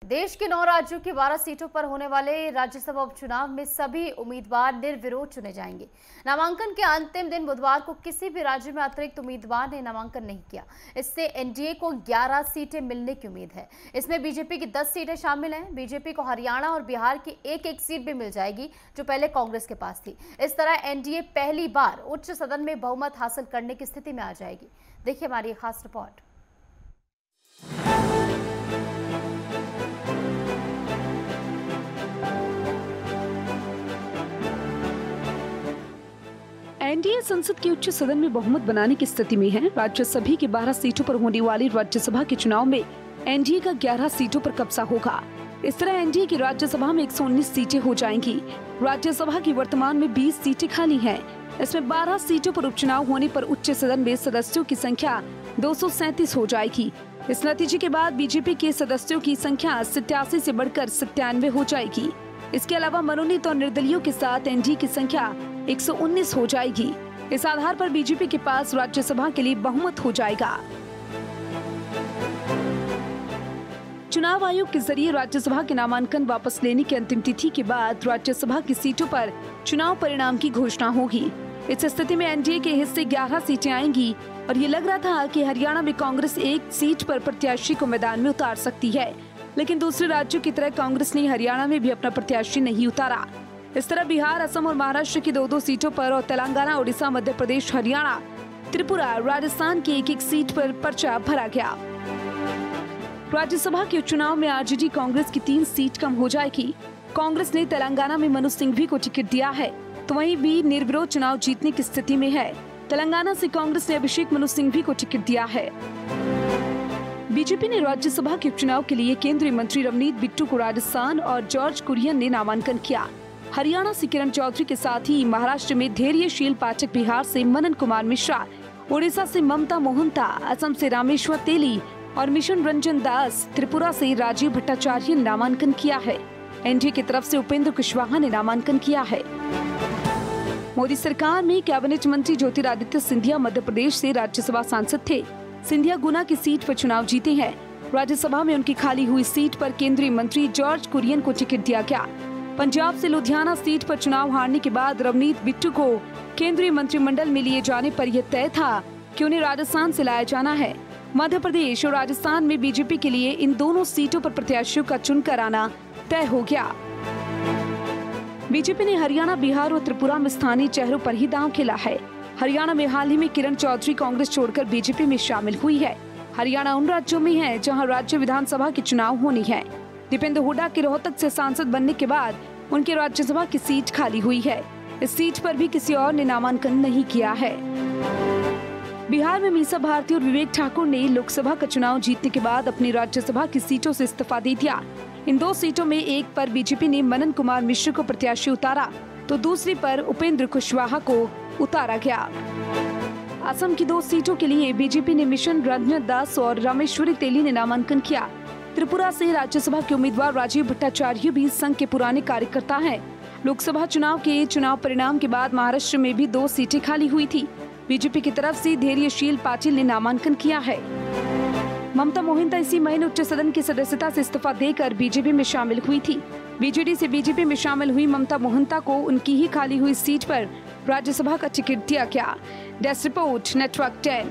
देश के 9 राज्यों की 12 सीटों पर होने वाले राज्यसभा उपचुनाव में सभी उम्मीदवार निर्विरोध चुने जाएंगे। नामांकन के अंतिम दिन बुधवार को किसी भी राज्य में अतिरिक्त उम्मीदवार ने नामांकन नहीं किया। इससे एनडीए को 11 सीटें मिलने की उम्मीद है। इसमें बीजेपी की 10 सीटें शामिल हैं। बीजेपी को हरियाणा और बिहार की एक सीट भी मिल जाएगी, जो पहले कांग्रेस के पास थी। इस तरह एनडीए पहली बार उच्च सदन में बहुमत हासिल करने की स्थिति में आ जाएगी। देखिए हमारी खास रिपोर्ट। एनडीए संसद के उच्च सदन में बहुमत बनाने की स्थिति में है। राज्यसभा की 12 सीटों पर होने वाली राज्यसभा के चुनाव में एनडीए का 11 सीटों पर कब्जा होगा। इस तरह एनडीए की राज्यसभा में 119 सीटें हो जाएंगी। राज्यसभा की वर्तमान में 20 सीटें खाली हैं। इसमें 12 सीटों पर उपचुनाव होने पर उच्च सदन में सदस्यों की संख्या 237 हो जाएगी। इस नतीजे के बाद बीजेपी के सदस्यों की संख्या 87 से बढ़कर 97 हो जाएगी। इसके अलावा मनोनीत और निर्दलीयों के साथ एनडीए की संख्या 119 हो जाएगी। इस आधार पर बीजेपी के पास राज्यसभा के लिए बहुमत हो जाएगा। चुनाव आयोग के जरिए राज्यसभा के नामांकन वापस लेने की अंतिम तिथि के बाद राज्यसभा की सीटों पर चुनाव परिणाम की घोषणा होगी। इस स्थिति में एनडीए के हिस्से 11 सीटें आएंगी और ये लग रहा था कि हरियाणा में कांग्रेस एक सीट पर प्रत्याशी को मैदान में उतार सकती है, लेकिन दूसरे राज्यों की तरह कांग्रेस ने हरियाणा में भी अपना प्रत्याशी नहीं उतारा। इस तरह बिहार, असम और महाराष्ट्र की 2-2 सीटों पर और तेलंगाना, उड़ीसा, मध्य प्रदेश, हरियाणा, त्रिपुरा, राजस्थान की एक सीट पर पर्चा भरा गया। राज्यसभा के चुनाव में आरजेडी कांग्रेस की 3 सीट कम हो जाएगी। कांग्रेस ने तेलंगाना में मनु सिंघवी को टिकट दिया है, तो वहीं भी निर्विरोध चुनाव जीतने की स्थिति में है। तेलंगाना से कांग्रेस ने अभिषेक मनु सिंघवी को टिकट दिया है। बीजेपी ने राज्यसभा के उपचुनाव के लिए केंद्रीय मंत्री रवनीत बिट्टू को राजस्थान और जॉर्ज कुरियन ने नामांकन किया। हरियाणा से किरण चौधरी के साथ ही महाराष्ट्र में धैर्यशील पाठक, बिहार से मनन कुमार मिश्रा, उड़ीसा से ममता मोहंता, असम से रामेश्वर तेली और मिशन रंजन दास, त्रिपुरा से राजीव भट्टाचार्य ने नामांकन किया है। एनडीए की तरफ से उपेंद्र कुशवाहा ने नामांकन किया है। मोदी सरकार में कैबिनेट मंत्री ज्योतिरादित्य सिंधिया मध्य प्रदेश से राज्यसभा सांसद थे। सिंधिया गुना की सीट पर चुनाव जीते हैं। राज्यसभा में उनकी खाली हुई सीट पर केंद्रीय मंत्री जॉर्ज कुरियन को टिकट दिया गया। पंजाब से लुधियाना सीट पर चुनाव हारने के बाद रवनीत बिट्टू को केंद्रीय मंत्रिमंडल में लिए जाने पर यह तय था कि उन्हें राजस्थान से लाया जाना है। मध्य प्रदेश और राजस्थान में बीजेपी के लिए इन दोनों सीटों पर प्रत्याशियों का चुनकर आना तय हो गया। बीजेपी ने हरियाणा, बिहार और त्रिपुरा में स्थानीय चेहरों पर ही दांव खेला है। हरियाणा में हाल ही में किरण चौधरी कांग्रेस छोड़कर बीजेपी में शामिल हुई है। हरियाणा उन राज्यों में है जहां राज्य विधानसभा के चुनाव होनी है। दीपेंद्र हुड्डा के रोहतक से सांसद बनने के बाद उनकी राज्यसभा की सीट खाली हुई है। इस सीट पर भी किसी और ने नामांकन नहीं किया है। बिहार में मीसा भारती और विवेक ठाकुर ने लोकसभा का चुनाव जीतने के बाद अपनी राज्यसभा की सीटों से इस्तीफा दे दिया। इन 2 सीटों में एक पर बीजेपी ने मनन कुमार मिश्र को प्रत्याशी उतारा, तो दूसरी पर उपेंद्र कुशवाहा को उतारा गया। असम की 2 सीटों के लिए बीजेपी ने मिशन रंजन दास और रामेश्वरी तेली ने नामांकन किया। त्रिपुरा से राज्यसभा के उम्मीदवार राजीव भट्टाचार्य भी संघ के पुराने कार्यकर्ता हैं। लोकसभा चुनाव के चुनाव परिणाम के बाद महाराष्ट्र में भी 2 सीटें खाली हुई थी। बीजेपी की तरफ से धैर्यशील पाटिल ने नामांकन किया है। ममता मोहंता इसी महीने उच्च सदन की सदस्यता से इस्तीफा देकर बीजेपी में शामिल हुई थी। बीजेडी से बीजेपी में शामिल हुई ममता मोहंता को उनकी ही खाली हुई सीट पर राज्यसभा का टिकट दिया गया। Desk report, network 10।